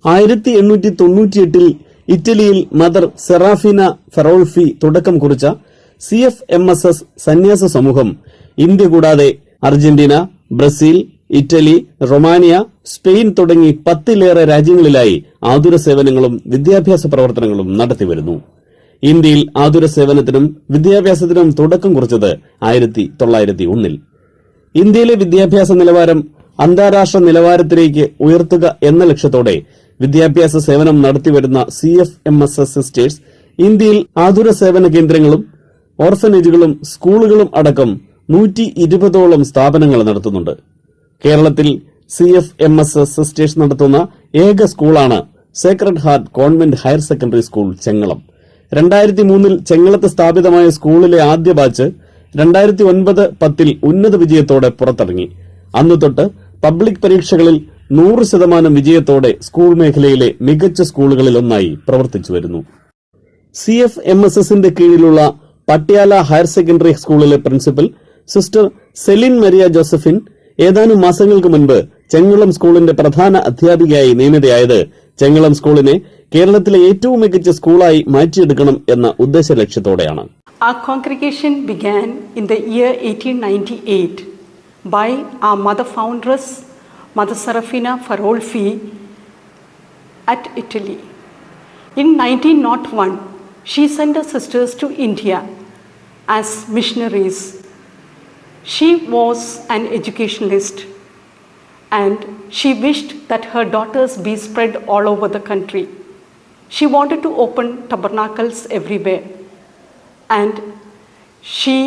1898 ഇറ്റലിയിൽ മദർ സെറാഫിന ഫെറോൾഫി തുടക്കം കുറിച്ച CFMSS സന്യാസ സമൂഹം ഇന്ത്യ കൂടാതെ Argentina, Brazil, Italy, Romania, Spain തുടങ്ങി 10ലേറെ രാജ്യങ്ങളിലായി ആതുര സേവനങ്ങളും വിദ്യാഭ്യാസ പ്രവർത്തനങ്ങളും നടത്തിവരുന്നു. ഇന്ത്യയിൽ ആതുര സേവനത്തിനും വിദ്യാഭ്യാസത്തിനും തുടക്കം കുറിച്ചത് 1901. ഇന്ത്യയിലെ വിദ്യാഭ്യാസ നിലവാരം അന്താരാഷ്ട്ര നിലവാരത്തിലേക്ക് ഉയർത്തുക എന്ന ലക്ഷ്യത്തോടെ വിദ്യാഭ്യാസ സേവനം നടത്തിവരുന്ന CFMSS സിസ്റ്റേഴ്സ് ഇന്ത്യയിൽ ആതുര സേവന കേന്ദ്രങ്ങളും ഓർഫനേജുകളും സ്കൂളുകളും അടക്കം 120ഓളം സ്ഥാപനങ്ങൾ നടത്തുന്നുണ്ട്. കേരളത്തിൽ CFMSS സിസ്റ്റേഴ്സ് നടത്തുന്ന ഏക സ്കൂളാണ് Sacred heart convent higher secondary school Chengalam. 2003 ചെങ്ങളത്ത് സ്ഥാപിതമായ സ്കൂളിലെ ആദ്യ ബാച്ച് 2009-10 ഉന്നത വിജയത്തോടെ പുറത്തിറങ്ങി. അന്നു തൊട്ട് പബ്ലിക് പരീക്ഷകളിൽ 100% വിജയത്തോടെ സ്കൂൾ മേഖലയിലെ മികച്ച സ്കൂളുകളിലൊന്നായി പ്രവർത്തിച്ചു വരുന്നു. CFMSSന്റെ കീഴിലുള്ള പട്യാല ഹയർ സെക്കൻഡറി സ്കൂളിലെ principal sister Celine Maria Josephine ഏതാനും മാസങ്ങൾക്ക് മുൻപ് ചെങ്ങളം സ്കൂളിന്റെ പ്രധാന അധ്യാപികയായി നിയമിതയായത് ചെങ്ങളം സ്കൂളിനെ കേരളത്തിലെ ഏറ്റവും മികച്ച സ്കൂളായി മാറ്റിയെടുക്കണം എന്ന ഉദ്ദേശ ലക്ഷ്യത്തോടെയാണ്. Our congregation began in the year 1898 by our mother foundress, Mother Serafina Farolfi at Italy. In 1901, she sent her sisters to India as missionaries. She was an educationalist and she wished that her daughters be spread all over the country. She wanted to open tabernacles everywhere, and she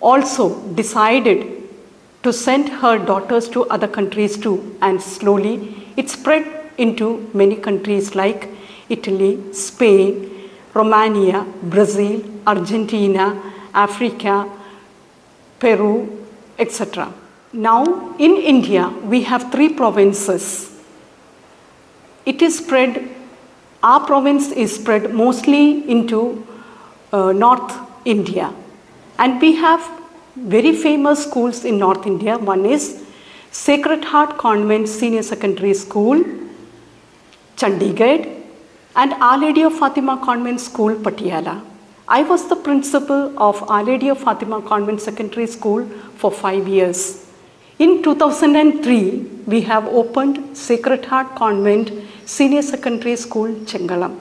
also decided to send her daughters to other countries too, and slowly it spread into many countries like Italy, Spain, Romania, Brazil, Argentina, Africa, Peru, etc. Now in India we have 3 provinces. It is spread, our province is spread mostly into North India, and we have very famous schools in North India. One is Sacred Heart Convent Senior Secondary School, Chandigarh, and Our Lady of Fatima Convent School, Patiala. I was the principal of Our Lady of Fatima Convent Secondary School for 5 years. In 2003, we have opened Sacred Heart Convent Senior Secondary School, Chengalam.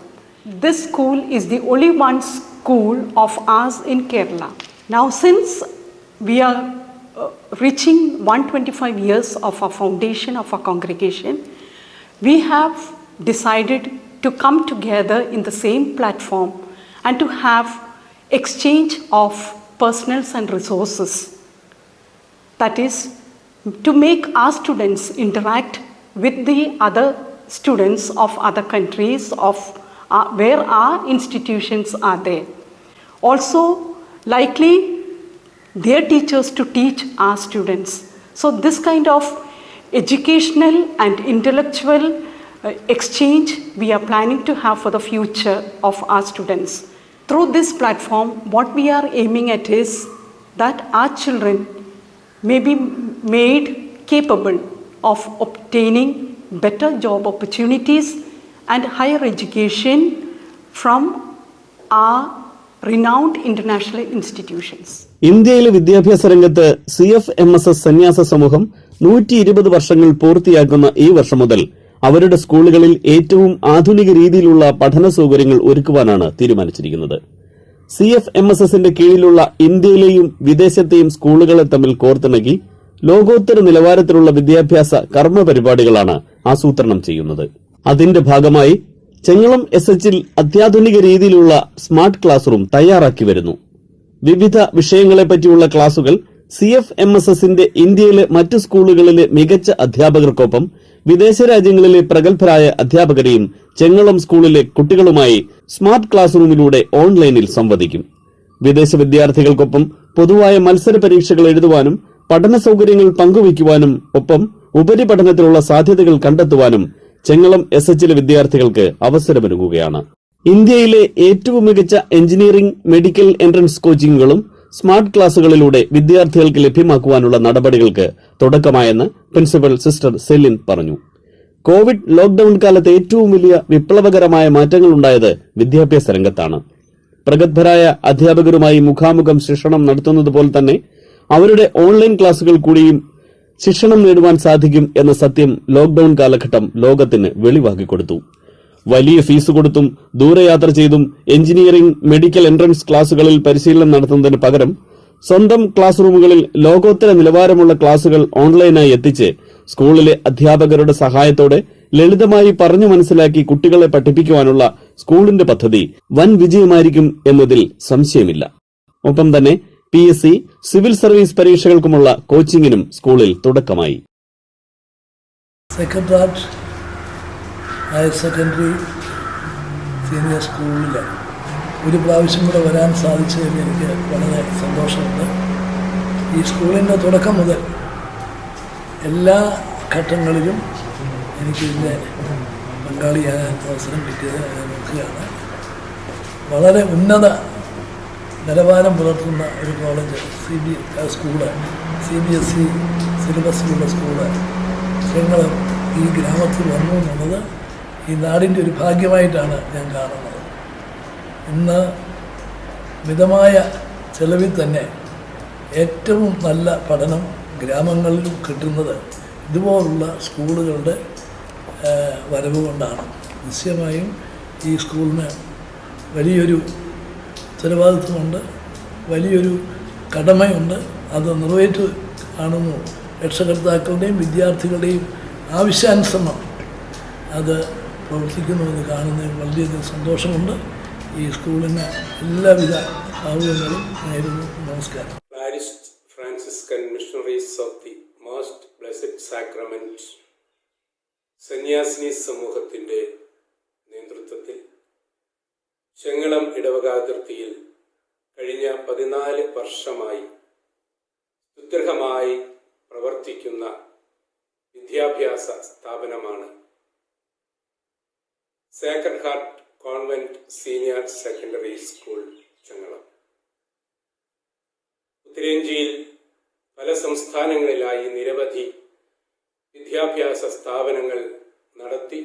This school is the only one school of ours in Kerala. Now, since we are reaching 125 years of our foundation of our congregation, we have decided to come together in the same platform and to have exchange of personals and resources. That is, to make our students interact with the other students of other countries of where our institutions are there. Also, likely their teachers to teach our students. So this kind of educational and intellectual exchange we are planning to have for the future of our students. Through this platform, what we are aiming at is that our children may be made capable of obtaining better job opportunities and higher education from our renowned international institutions. ഇന്ത്യയിലെ വിദ്യാഭ്യാസ രംഗത്ത് CFMSS സന്യാസ സമൂഹം 120 വർഷങ്ങൾ പൂർത്തിയാക്കുന്ന ഈ വർഷം മുതൽ അവരുടെ സ്കൂളുകളിൽ ഏറ്റവും ആധുനിക രീതിയിലുള്ള പഠന സൗകര്യങ്ങൾ ഒരുക്കുവാനാണ് തീരുമാനിച്ചിരിക്കുന്നത്. CFMSSന്റെ കീഴിലുള്ള ഇന്ത്യയിലെയും വിദേശത്തെയും സ്കൂളുകളെ തമ്മിൽ കോർത്തിണക്കി ലോകോത്തര നിലവാരത്തിലുള്ള വിദ്യാഭ്യാസ കർമ്മ പരിപാടികളാണ് ആസൂത്രണം ചെയ്യുന്നത്. അതിന്റെ ഭാഗമായി ചെങ്ങളം SHൽ അത്യാധുനിക രീതിയിലുള്ള സ്മാർട്ട് ക്ലാസ് റൂം തയ്യാറാക്കി വരുന്നു. വിവിധ വിഷയങ്ങളെപ്പറ്റിയുള്ള ക്ലാസുകൾ CFMSSന്റെ ഇന്ത്യയിലെ മറ്റു സ്കൂളുകളിലെ മികച്ച അധ്യാപകർക്കൊപ്പം വിദേശ രാജ്യങ്ങളിലെ പ്രഗത്ഭരായ അധ്യാപകരെയും ചെങ്ങളം സ്കൂളിലെ കുട്ടികളുമായി സ്മാർട്ട് ക്ലാസ് റൂമിലൂടെ ഓൺലൈനിൽ സംവദിക്കും. വിദേശ വിദ്യാർത്ഥികൾക്കൊപ്പം പൊതുവായ മത്സര പരീക്ഷകൾ എഴുതുവാനും പഠന സൗകര്യങ്ങൾ പങ്കുവയ്ക്കുവാനും ഒപ്പം ഉപരിപഠനത്തിനുള്ള സാധ്യതകൾ കണ്ടെത്തുവാനും ചെങ്ങളം SHലെ വിദ്യാർത്ഥികൾക്ക് അവസരമൊരുങ്ങുകയാണ്. ഇന്ത്യയിലെ ഏറ്റവും മികച്ച എഞ്ചിനീയറിംഗ്, മെഡിക്കൽ എൻട്രൻസ് കോച്ചിങ്ങുകളും സ്മാർട്ട് ക്ലാസുകളിലൂടെ വിദ്യാർത്ഥികൾക്ക് ലഭ്യമാക്കുവാനുള്ള നടപടികൾക്ക് തുടക്കമായെന്ന് പ്രിൻസിപ്പൽ സിസ്റ്റർ സെലിൻ പറഞ്ഞു. കോവിഡ് ലോക്ഡൌൺ കാലത്ത് ഏറ്റവും വലിയ വിപ്ലവകരമായ മാറ്റങ്ങളുണ്ടായത് വിദ്യാഭ്യാസ രംഗത്താണ്. പ്രഗത്ഭരായ അധ്യാപകരുമായി മുഖാമുഖം ശിക്ഷണം നടത്തുന്നതുപോലെ തന്നെ അവരുടെ ഓൺലൈൻ ക്ലാസുകൾ കൂടിയും ശിക്ഷണം നേടുവാൻ സാധിക്കും എന്ന സത്യം ലോക്ഡൌൺ കാലഘട്ടം ലോകത്തിന് വെളിവാക്കിക്കൊടുത്തു. വലിയ ഫീസ് കൊടുത്തും ദൂരയാത്ര ചെയ്തും എഞ്ചിനീയറിംഗ്, മെഡിക്കൽ എൻട്രൻസ് ക്ലാസുകളിൽ പരിശീലനം നടത്തുന്നതിന് പകരം സ്വന്തം ക്ലാസ് റൂമുകളിൽ ലോകോത്തര നിലവാരമുള്ള ക്ലാസുകൾ ഓൺലൈനായി എത്തിച്ച് സ്കൂളിലെ അധ്യാപകരുടെ സഹായത്തോടെ ലളിതമായി പറഞ്ഞു മനസ്സിലാക്കി കുട്ടികളെ പഠിപ്പിക്കുവാനുള്ള സ്കൂളിന്റെ പദ്ധതി വൻ വിജയമായിരിക്കും എന്നതിൽ സംശയമില്ല. ഒപ്പം തന്നെ PSC, സിവിൽ സർവീസ് പരീക്ഷകൾക്കുമുള്ള കോച്ചിങ്ങിനും സ്കൂളിൽ തുടക്കമായി. സെക്രട്ടേറിയറ്റ് ഹയർ സെക്കൻഡറി സീനിയർ സ്കൂളിൽ ഒരു പ്രാവശ്യം കൂടെ വരാൻ സാധിച്ചതിൽ എനിക്ക് വളരെ സന്തോഷമുണ്ട്. ഈ സ്കൂളിൻ്റെ തുടക്കം മുതൽ എല്ലാ ഘട്ടങ്ങളിലും എനിക്കിതിൻ്റെ പങ്കാളിയാകാൻ അവസരം കിട്ടിയത് ഞാൻ നോക്കുകയാണ്. വളരെ ഉന്നത നിലവാരം പുലർത്തുന്ന ഒരു കോളേജ്, സ്കൂള്, CBSE സിലബസിലുള്ള സ്കൂള് ഞങ്ങൾ ഈ ഗ്രാമത്തിൽ വന്നു എന്നുള്ളത് ഈ നാടിൻ്റെ ഒരു ഭാഗ്യമായിട്ടാണ് ഞാൻ കാണുന്നത്. ഇന്ന് മിതമായ ചെലവിൽ തന്നെ ഏറ്റവും നല്ല പഠനം ഗ്രാമങ്ങളിലും കിട്ടുന്നത് ഇതുപോലുള്ള സ്കൂളുകളുടെ വരവ് കൊണ്ടാണ്. നിശ്ചയമായും ഈ സ്കൂളിന് വലിയൊരു ഉത്തരവാദിത്വമുണ്ട്, വലിയൊരു കടമയുണ്ട്. അത് നിറവേറ്റ് കാണുന്നു. രക്ഷകർത്താക്കളുടെയും വിദ്യാർത്ഥികളുടെയും ആവശ്യാനുസരണം അത് പ്രവർത്തിക്കുന്നുവെന്ന് കാണുന്നതിൽ വളരെയധികം സന്തോഷമുണ്ട്. ഈ സ്കൂളിന് എല്ലാവിധ ഭാവുകങ്ങളും നേരുന്നു. നമസ്കാരം. Clarised Franciscan Missionaries of the Most Blessed Sacrament സന്യാസിനി സമൂഹത്തിൻ്റെ നേതൃത്വത്തിൽ ചെങ്ങളം ഇടവകാതിർത്തിയിൽ കഴിഞ്ഞ 14 വർഷമായി സുദൃഢമായി പ്രവർത്തിക്കുന്ന വിദ്യാഭ്യാസ സ്ഥാപനമാണ് Sacred heart convent senior secondary school Chengalam. ഉത്തരേന്ത്യയിൽ പല സംസ്ഥാനങ്ങളിലായി നിരവധി വിദ്യാഭ്യാസ സ്ഥാപനങ്ങൾ നടത്തി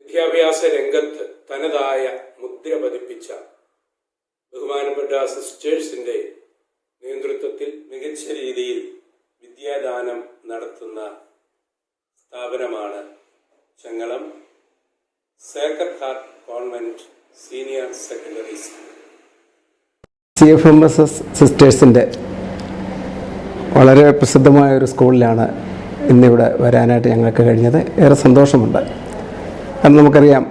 വിദ്യാഭ്യാസ രംഗത്ത് തനതായ മുദ്ര പതിപ്പിച്ച ബഹുമാനപ്പെട്ട സിസ്റ്റേഴ്സിൻ്റെ നേതൃത്വത്തിൽ മികച്ച രീതിയിൽ വിദ്യാദാനം നടത്തുന്ന സ്ഥാപനമാണ് Chengalam Sacred heart convent senior secondary school. CFMSS സിസ്റ്റേഴ്സിൻ്റെ വളരെ പ്രസിദ്ധമായ ഒരു സ്കൂളിലാണ് ഇന്നിവിടെ വരാനായിട്ട് ഞങ്ങൾക്ക് കഴിഞ്ഞത്. ഏറെ സന്തോഷമുണ്ട്. കാരണം നമുക്കറിയാം,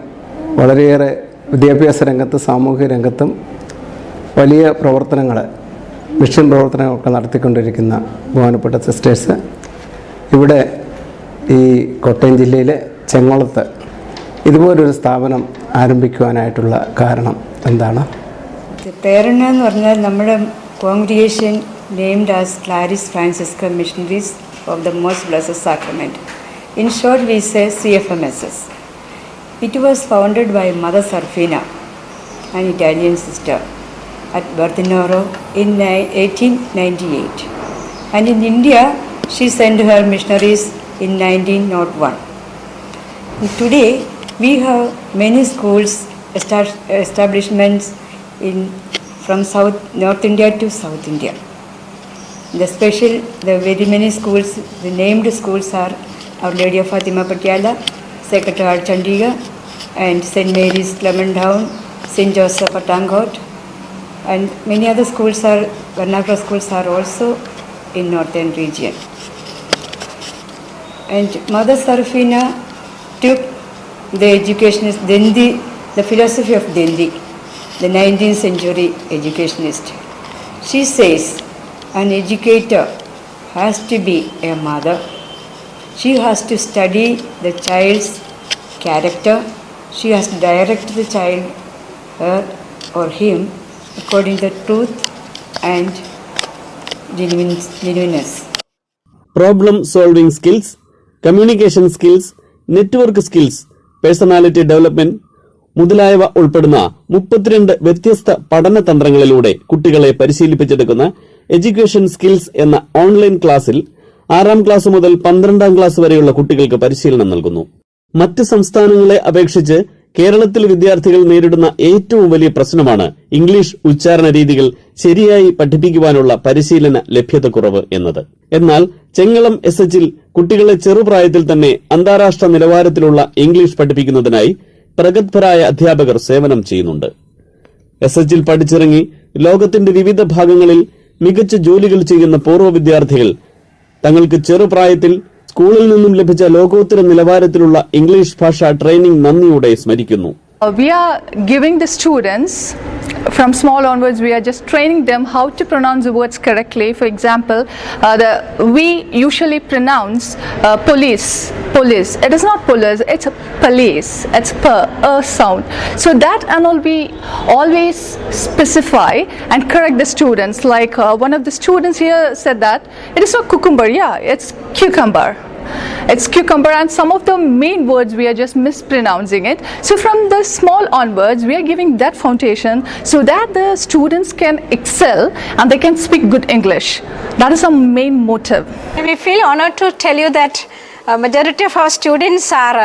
വളരെയേറെ വിദ്യാഭ്യാസ രംഗത്ത്, സാമൂഹിക രംഗത്തും വലിയ പ്രവർത്തനങ്ങൾ, മിഷൻ പ്രവർത്തനങ്ങളൊക്കെ നടത്തിക്കൊണ്ടിരിക്കുന്ന ബഹുമാനപ്പെട്ട സിസ്റ്റേഴ്സ് ഇവിടെ ഈ കോട്ടയം ജില്ലയിലെ ചെങ്ങോളത്ത് ഇതുപോലൊരു സ്ഥാപനം ആരംഭിക്കുവാനായിട്ടുള്ള കാരണം എന്താണ്? പ്രേരണ എന്ന് പറഞ്ഞാൽ നമ്മുടെ congregation named as Clarice Franciscan missionaries of the most blessed sacrament. In short, we say CFMSS. It was founded by Mother Serafina, an Italian sister, at Bertinoro in 1898. And in India, she sent her missionaries in 1901. And today, we have many schools, establishments from North India to South India. The very many schools, the named schools are Our Lady of Fatima Patiala, Sacred Heart Chandigarh, and St. Mary's Clementown, St. Joseph Patanghot, and many other schools are, vernacular schools are also in northern region. And Mother Serafina took the educationist Dendi, the philosophy of Dendi, the 19th century educationist. She says an educator has to be a mother. She has to study the child's character. She has to direct the child, her or him, according to the truth and genuineness. Problem solving skills, communication skills, network skills, personality development മുതലായവ ഉൾപ്പെടുന്ന 32 വ്യത്യസ്ത പഠന തന്ത്രങ്ങളിലൂടെ കുട്ടികളെ പരിശീലിപ്പിച്ചെടുക്കുന്ന education skills എന്ന online ക്ലാസ്സിൽ 6ാം class മുതൽ 12ാം class വരെയുള്ള കുട്ടികൾക്ക് പരിശീലനം നൽകുന്നു. മറ്റ് സംസ്ഥാനങ്ങളെ അപേക്ഷിച്ച് കേരളത്തിലെ വിദ്യാർത്ഥികൾ നേരിടുന്ന ഏറ്റവും വലിയ പ്രശ്നമാണ് ഇംഗ്ലീഷ് ഉച്ചാരണ രീതികൾ ശരിയായി പഠിപ്പിക്കുവാനുള്ള പരിശീലന ലഭ്യതക്കുറവ് എന്നത്. എന്നാൽ ചെങ്ങളം SHൽ കുട്ടികളെ ചെറുപ്രായത്തിൽ തന്നെ അന്താരാഷ്ട്ര നിലവാരത്തിലുള്ള ഇംഗ്ലീഷ് പഠിപ്പിക്കുന്നതിനായി പ്രഗത്ഭരായ അധ്യാപകർ സേവനം ചെയ്യുന്നുണ്ട്. SHൽ പഠിച്ചിറങ്ങി ലോകത്തിന്റെ വിവിധ ഭാഗങ്ങളിൽ മികച്ച ജോലികൾ ചെയ്യുന്ന പൂർവ്വ വിദ്യാർത്ഥികൾ തങ്ങൾക്ക് ചെറുപ്രായത്തിൽ സ്കൂളിൽ നിന്നും ലഭിച്ച ലോകോത്തര നിലവാരത്തിലുള്ള ഇംഗ്ലീഷ് ഭാഷാ ട്രെയിനിംഗ് നന്ദിയോടെ സ്മരിക്കുന്നു. We are giving the students, from small onwards, we are just training them how to pronounce the words correctly. For example, we usually pronounce police. It is not police, it's police. It's a sound. So that and all we always specify and correct the students. Like one of the students here said that it is not cucumber, it's cucumber. It's cucumber, and some of the main words we are just mispronouncing it. So from the small onwards, we are giving that foundation so that the students can excel and they can speak good English. That is our main motive. We feel honored to tell you that majority of our students are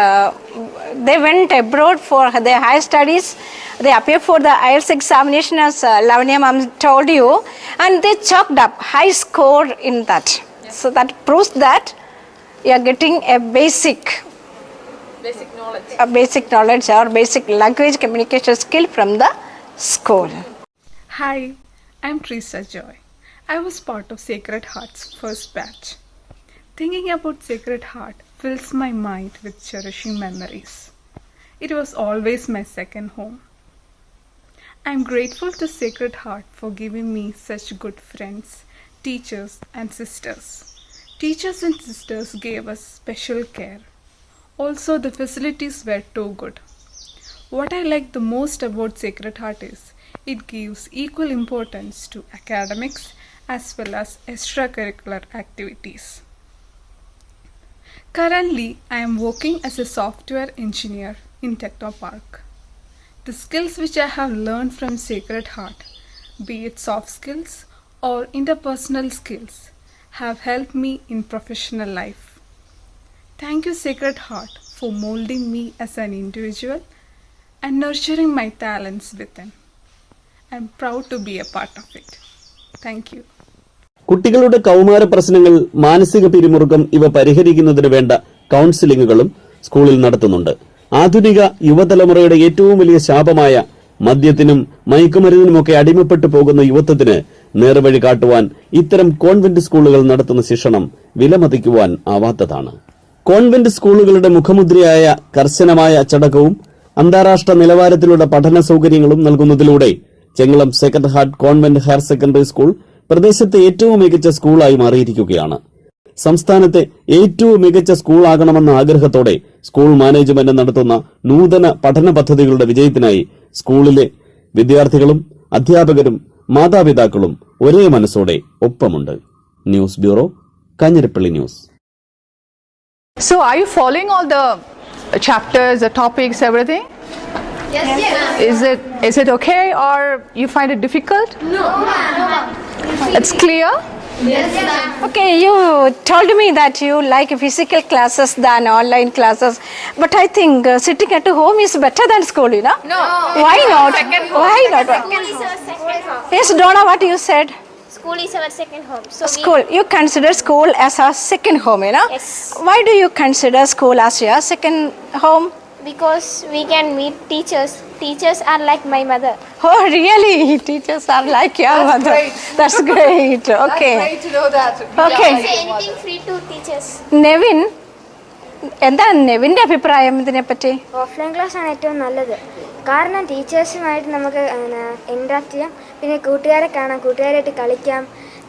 they went abroad for their higher studies. They appeared for the IELTS examination, as Lavanya ma'am told you, and they chalked up high score in that. So that proves that you are getting a basic knowledge or basic language communication skill from the school. Hi, I'm Teresa Joy. I was part of Sacred Heart's first batch. Thinking about Sacred Heart fills my mind with cherishing memories. It was always my second home. I'm grateful to Sacred Heart for giving me such good friends, teachers and sisters. Teachers and sisters gave us special care. Also, the facilities were too good. What I like the most about Sacred Heart is it gives equal importance to academics as well as extracurricular activities. Currently, I am working as a software engineer in Technopark. The skills which I have learned from Sacred Heart, be it soft skills or interpersonal skills, have helped me in professional life. Thank you, Sacred Heart, for molding me as an individual and nurturing my talents within. I'm proud to be a part of it. Thank you. കുട്ടികളുടെ കൗമാര പ്രശ്നങ്ങൾ, മാനസിക പിരിമുറുക്കം ഇവ പരിഹരിക്കുന്നതിന് വേണ്ട കൌൺസിലിംഗുകളും സ്കൂളിൽ നടത്തുന്നുണ്ട്. ആധുനിക യുവതലമുറയുടെ ഏറ്റവും വലിയ ശാപമായ മദ്യത്തിനും മയക്കുമരുന്നിനുമൊക്കെ അടിമപ്പെട്ടു പോകുന്ന യുവത്വത്തിന് നേർവഴി കാട്ടുവാൻ ഇത്തരം കോൺവെന്റ് സ്കൂളുകൾ നടത്തുന്ന ശിക്ഷണം വിലമതിക്കുവാൻ ആവാത്തതാണ്. കോൺവെന്റ് സ്കൂളുകളുടെ മുഖമുദ്രയായ കർശനമായ അച്ചടക്കവും അന്താരാഷ്ട്ര നിലവാരത്തിലുള്ള പഠന സൌകര്യങ്ങളും നൽകുന്നതിലൂടെ Chengalam Sacred heart convent higher secondary school പ്രദേശത്തെ ഏറ്റവും മികച്ച സ്കൂളായി മാറിയിരിക്കുകയാണ്. സംസ്ഥാനത്തെ ഏറ്റവും മികച്ച സ്കൂളാകണമെന്ന ആഗ്രഹത്തോടെ സ്കൂൾ മാനേജ്മെന്റ് നടത്തുന്ന നൂതന പഠന പദ്ധതികളുടെ വിജയത്തിനായി സ്കൂളിലെ വിദ്യാർത്ഥികളും അധ്യാപകരും മാതാപിതാക്കളും ഒരേ മനസ്സോടെ ഒപ്പമുണ്ട്. News bureau, Kanjirappally news. So are you following all the chapters, the topics, everything? Yes. Is it okay or you find it difficult? No. It's clear? Yes. Okay, you told me that you like physical classes than online classes, but I think sitting at home is better than school, you know? No. Why not? Why not? School is our second home. Yes, Donna, what you said? School is our second home. So School, you consider school as our second home, you know? Yes. Why do you consider school as your second home? because we can meet teachers. Teachers are like my mother. Oh, really? Teachers are like your mother. great. That's great. Okay. That's great to know that. Okay. Say anything free to teachers. Nevin, എന്താണ് നെവിൻ്റെ അഭിപ്രായം ഇതിനെപ്പറ്റി? Offline class ആണ് ഏറ്റവും നല്ലത്. കാരണം ടീച്ചേഴ്സുമായിട്ട് നമുക്ക് interact ചെയ്യാം, പിന്നെ കൂട്ടുകാരെ കാണാം, കൂട്ടുകാരായിട്ട് കളിക്കാം,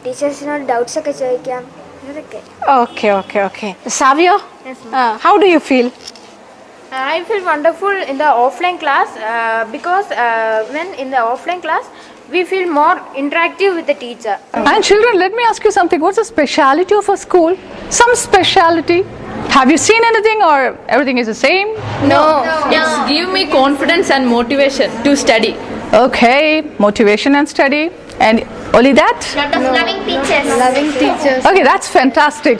ടീച്ചേഴ്സിനോട് ഡൗട്ട്സ് ഒക്കെ ചോദിക്കാം, അതൊക്കെ. Okay, okay, okay. Savio? How do you feel? I feel wonderful in the offline class because when in the offline class we feel more interactive with the teacher. And children, let me ask you something. What's the speciality of a school? Some speciality? Have you seen anything or everything is the same? No. It's give me confidence and motivation to study. Okay, motivation and study. And only that? Lot of loving teachers. Loving teachers. Okay, that's fantastic.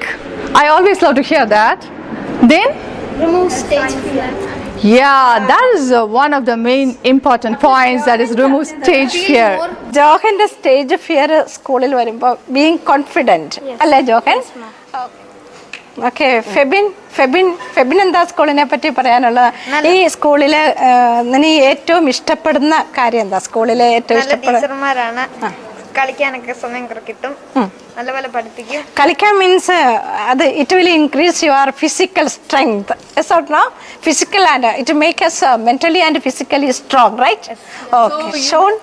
I always love to hear that. Then? Remove stage fear. Yeah, that is one of the main important points, that is remove stage fear. ജോഹന്റെ stage fear സ്കൂളിൽ വരുമ്പോൾ being confident അല്ലേ Johan? Okay, Febin എന്താ സ്കൂളിനെ പറ്റി പറയാനുള്ളത്? ഈ സ്കൂളില് നീ ഏറ്റവും ഇഷ്ടപ്പെടുന്ന കാര്യം എന്താ? സ്കൂളിലെ ഏറ്റവും ഇഷ്ടപ്പെടുന്ന ടീച്ചർമാരാണ്. കളിക്കാനൊക്കെ സമയം കിട്ടും, നല്ലപോലെ പഠിപ്പിക്കും. കളിക്കാൻ മീൻസ് അത് it will increase your physical strength. Physical and it make us mentally and physically strong, right? Okay, Sean,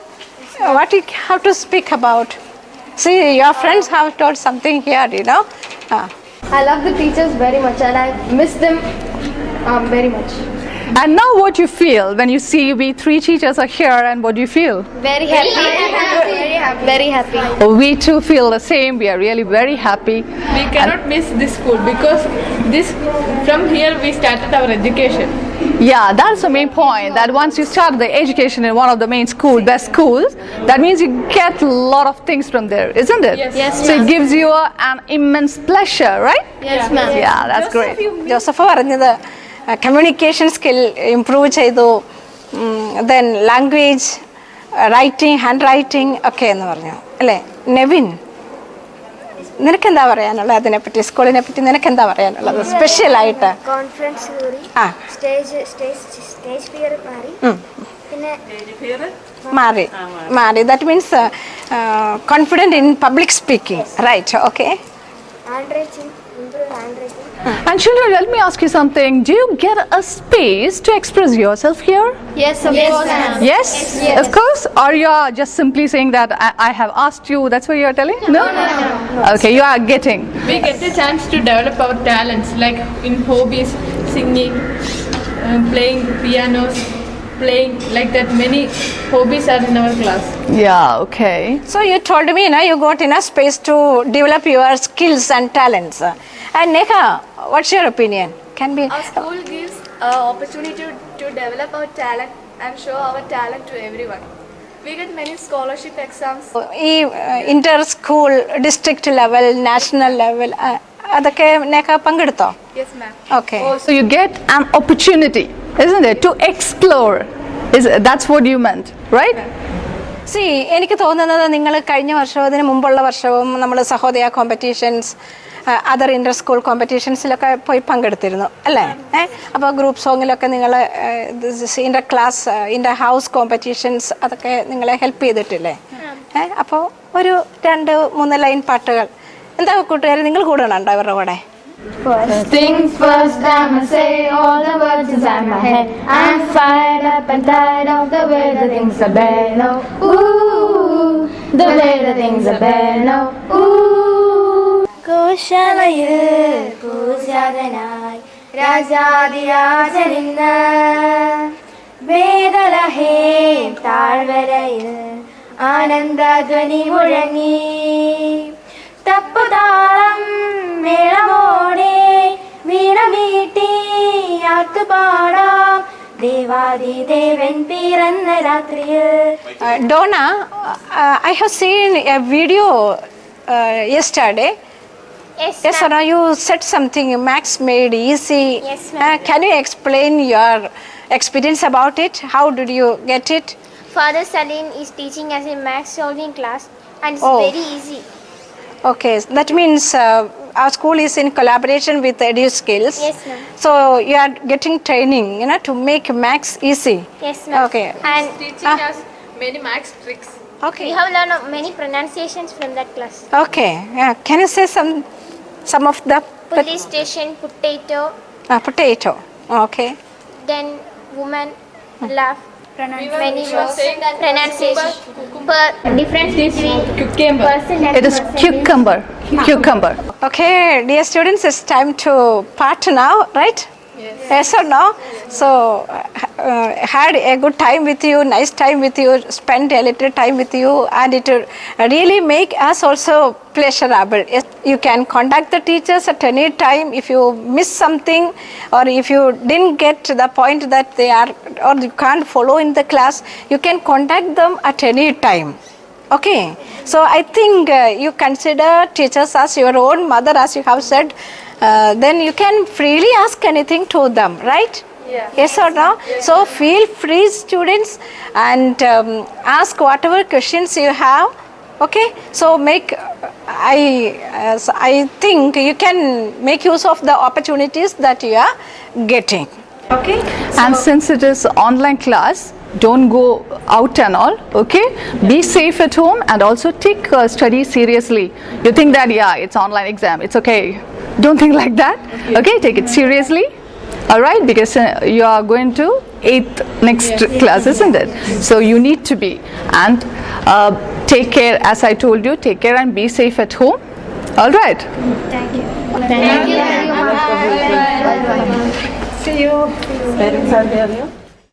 what you have to speak about? See, your friends have told something here, you know. I love the teachers very much and I miss them very much. And now what you feel when you see we 3 teachers are here, and what do you feel? Very happy. Very happy. We too feel the same. We are really very happy. We cannot miss this school because from here we started our education. Yeah, that's the main point, that once you start the education in one of the main best schools, that means you get a lot of things from there, isn't it? Yes, so it gives you an immense pleasure, right? Yes, ma'am. Yeah, that's great. Joseph പറഞ്ഞത് communication skill improve ചെയ്തു, then language, writing, hand writing ഒക്കെ എന്ന് പറഞ്ഞു അല്ലേ? നെവിൻ, നിനക്കെന്താ പറയാനുള്ളത് അതിനെപ്പറ്റി, സ്കൂളിനെ പറ്റി നിനക്കെന്താ പറയാനുള്ളത് സ്പെഷ്യലായിട്ട്? കോൺഫിഡൻസ് കൂടി, സ്റ്റേജ് ഫിയർ മാറി, പിന്നെ മാറി. That means confident in public speaking, right? Okay. Handwriting, improve handwriting. And children, let me ask you something. Do you get a space to express yourself here? Yes, of course. Yes? Of course? Or you are just simply saying that I have asked you, that's what you are telling? No? Okay, you are getting. We get the chance to develop our talents, like in hobbies, singing, playing pianos, playing like that. Many hobbies are in our class. Yeah, okay. So you told me, you got enough space to develop your skills and talents. And Neha, what's your opinion? Our school gives opportunity to develop our talent and show our talent to everyone. We get many scholarship exams. ഈ Inter school, district level, national level അതൊക്കെ Neha പങ്കെടുത്തോ? Yes, ma'am. Okay. So you get an opportunity, isn't it, to explore. That's what you meant, right? See, എനിക്ക് തോന്നുന്നത് നിങ്ങൾ കഴിഞ്ഞ വർഷവും അതിന് മുമ്പുള്ള വർഷവും നമ്മൾ Sahodaya competitions, other inter school കോമ്പറ്റീഷൻസിലൊക്കെ പോയി പങ്കെടുത്തിരുന്നു അല്ലേ? അപ്പോൾ ഗ്രൂപ്പ് സോങ്ങിലൊക്കെ നിങ്ങൾ inter class, inter house competitions അതൊക്കെ നിങ്ങളെ ഹെൽപ്പ് ചെയ്തിട്ടില്ലേ? അപ്പോൾ ഒരു 2-3 ലൈൻ പാട്ടുകൾ എന്താ കൂട്ടുകാർ നിങ്ങൾ കൂടണുണ്ടോ അവരുടെ കൂടെ? First things first, I'ma say all the words inside my head. I'm fired up and tired of the way the things are bad. No, ooh, the way the things are bad. No, ooh. കോശാലയിൽ പൂജാതനായി രാജാതിരാജനിന്ന് വേദലഹേ താഴ്വരയിൽ ആനന്ദധ്വനി മുഴങ്ങി, തപ്പുതാളം മേളമോടെ വീണമീട്ടി ആത്തുപാടാം ദേവാദിദേവൻ പിറന്ന രാത്രിയിൽ. Donna, I have seen a video yesterday. Yes, or no, you said something Max made easy. Yes, ma'am. Can you explain your experience about it? How did you get it? Father Salim is teaching us a math solving class and it's very easy. Okay, that means our school is in collaboration with EduSkills. Yes, ma'am. So you are getting training, to make maths easy. Yes, ma'am. Okay. And Teaching us many maths tricks. Okay. we have learned many pronunciations from that class. Okay. Can you say some of the Police station, potato, potato? Okay. then woman, laugh, many we were words, saying that pronunciation. Difference between Cucumber. person and It is person. cucumber. Okay, dear students, it's time to part now, right? Yes or no? So, had a good time with you, nice time with you, spent a little time with you, and it will really make us also pleasurable. You can contact the teachers at any time if you miss something, or if you didn't get to the point that they are, or you can't follow in the class, you can contact them at any time. Okay, so I think you consider teachers as your own mother, as you have said. Then you can freely ask anything to them, right? Yeah. Yes or no? Yeah. So feel free, students, and ask whatever questions you have. Okay, so I think you can make use of the opportunities that you are getting. Okay, And since it is online class, don't go out and all, okay? Be safe at home and also take study seriously. You think that, yeah, it's online exam, it's okay. Don't think like that, okay? Take it seriously, all right? Because you are going to 8th next class, isn't it? So you need to be. And take care, as I told you, take care and be safe at home, all right? Thank you. Thank you. See you. Parents are there.